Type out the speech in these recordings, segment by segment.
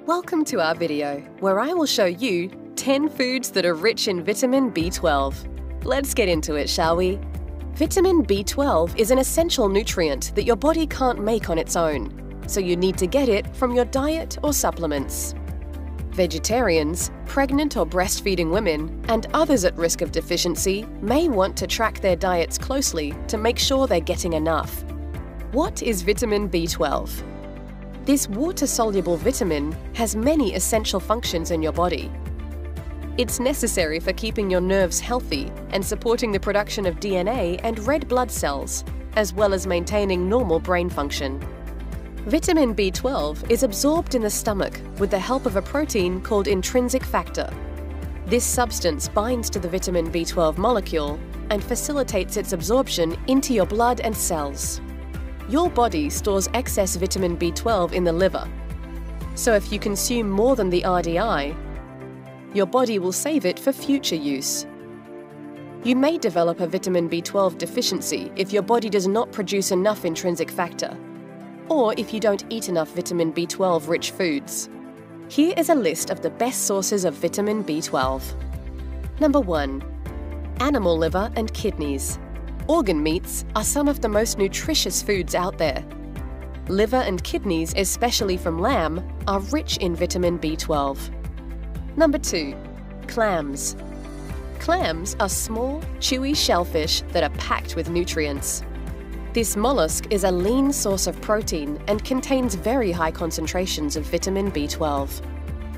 Welcome to our video, where I will show you 10 foods that are rich in vitamin B12. Let's get into it, shall we? Vitamin B12 is an essential nutrient that your body can't make on its own, so you need to get it from your diet or supplements. Vegetarians, pregnant or breastfeeding women, and others at risk of deficiency may want to track their diets closely to make sure they're getting enough. What is vitamin B12? This water-soluble vitamin has many essential functions in your body. It's necessary for keeping your nerves healthy and supporting the production of DNA and red blood cells, as well as maintaining normal brain function. Vitamin B12 is absorbed in the stomach with the help of a protein called intrinsic factor. This substance binds to the vitamin B12 molecule and facilitates its absorption into your blood and cells. Your body stores excess vitamin B12 in the liver, so if you consume more than the RDI, your body will save it for future use. You may develop a vitamin B12 deficiency if your body does not produce enough intrinsic factor, or if you don't eat enough vitamin B12-rich foods. Here is a list of the best sources of vitamin B12. Number 1. Animal liver and kidneys. Organ meats are some of the most nutritious foods out there. Liver and kidneys, especially from lamb, are rich in vitamin B12. Number 2. Clams. Clams are small, chewy shellfish that are packed with nutrients. This mollusk is a lean source of protein and contains very high concentrations of vitamin B12.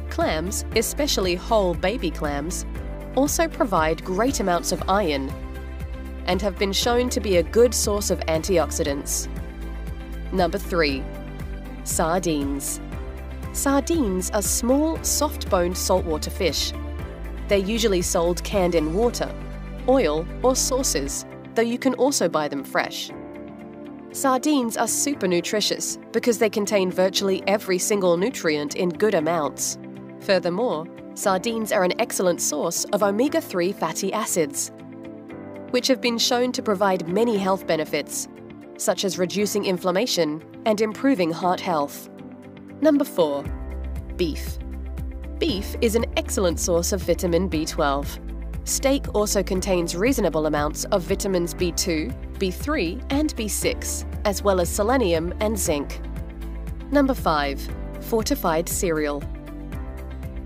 Clams, especially whole baby clams, also provide great amounts of iron and have been shown to be a good source of antioxidants. Number 3. Sardines. Sardines are small, soft-boned saltwater fish. They're usually sold canned in water, oil, or sauces, though you can also buy them fresh. Sardines are super nutritious because they contain virtually every single nutrient in good amounts. Furthermore, sardines are an excellent source of omega-3 fatty acids, which have been shown to provide many health benefits, such as reducing inflammation and improving heart health. Number 4. Beef. Beef is an excellent source of vitamin B12. Steak also contains reasonable amounts of vitamins B2, B3, and B6, as well as selenium and zinc. Number 5. Fortified cereal.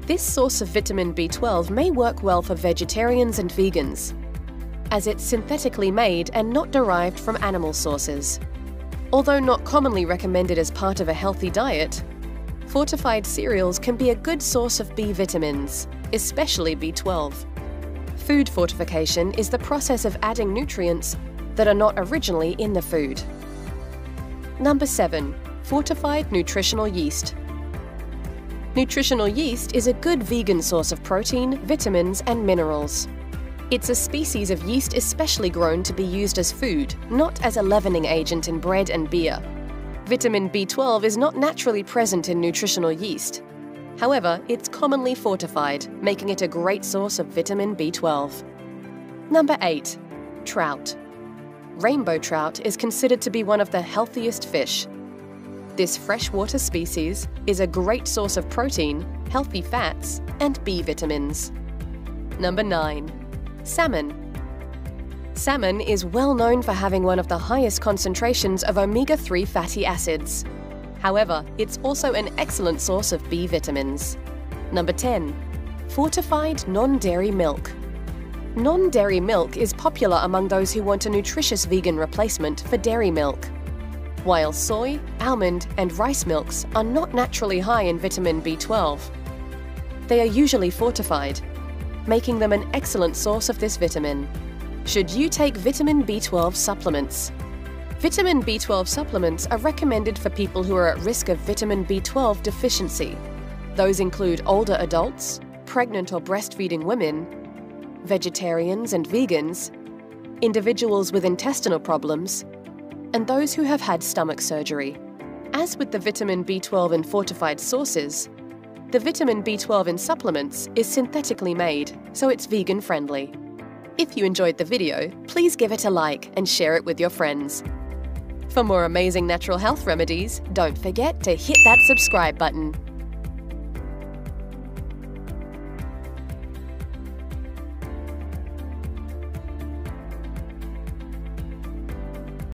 This source of vitamin B12 may work well for vegetarians and vegans, as it's synthetically made and not derived from animal sources. Although not commonly recommended as part of a healthy diet, fortified cereals can be a good source of B vitamins, especially B12. Food fortification is the process of adding nutrients that are not originally in the food. Number 7. Fortified nutritional yeast. Nutritional yeast is a good vegan source of protein, vitamins, and minerals. It's a species of yeast especially grown to be used as food, not as a leavening agent in bread and beer. Vitamin B12 is not naturally present in nutritional yeast. However, it's commonly fortified, making it a great source of vitamin B12. Number 8. Trout. Rainbow trout is considered to be one of the healthiest fish. This freshwater species is a great source of protein, healthy fats, and B vitamins. Number 9. Salmon. Salmon is well known for having one of the highest concentrations of omega-3 fatty acids. However, it's also an excellent source of B vitamins. Number 10. Fortified non-dairy milk. Non-dairy milk is popular among those who want a nutritious vegan replacement for dairy milk. While soy, almond, and rice milks are not naturally high in vitamin B12, they are usually fortified, making them an excellent source of this vitamin. Should you take vitamin B12 supplements? Vitamin B12 supplements are recommended for people who are at risk of vitamin B12 deficiency. Those include older adults, pregnant or breastfeeding women, vegetarians and vegans, individuals with intestinal problems, and those who have had stomach surgery. As with the vitamin B12 in fortified sources, the vitamin B12 in supplements is synthetically made, so it's vegan-friendly. If you enjoyed the video, please give it a like and share it with your friends. For more amazing natural health remedies, don't forget to hit that subscribe button.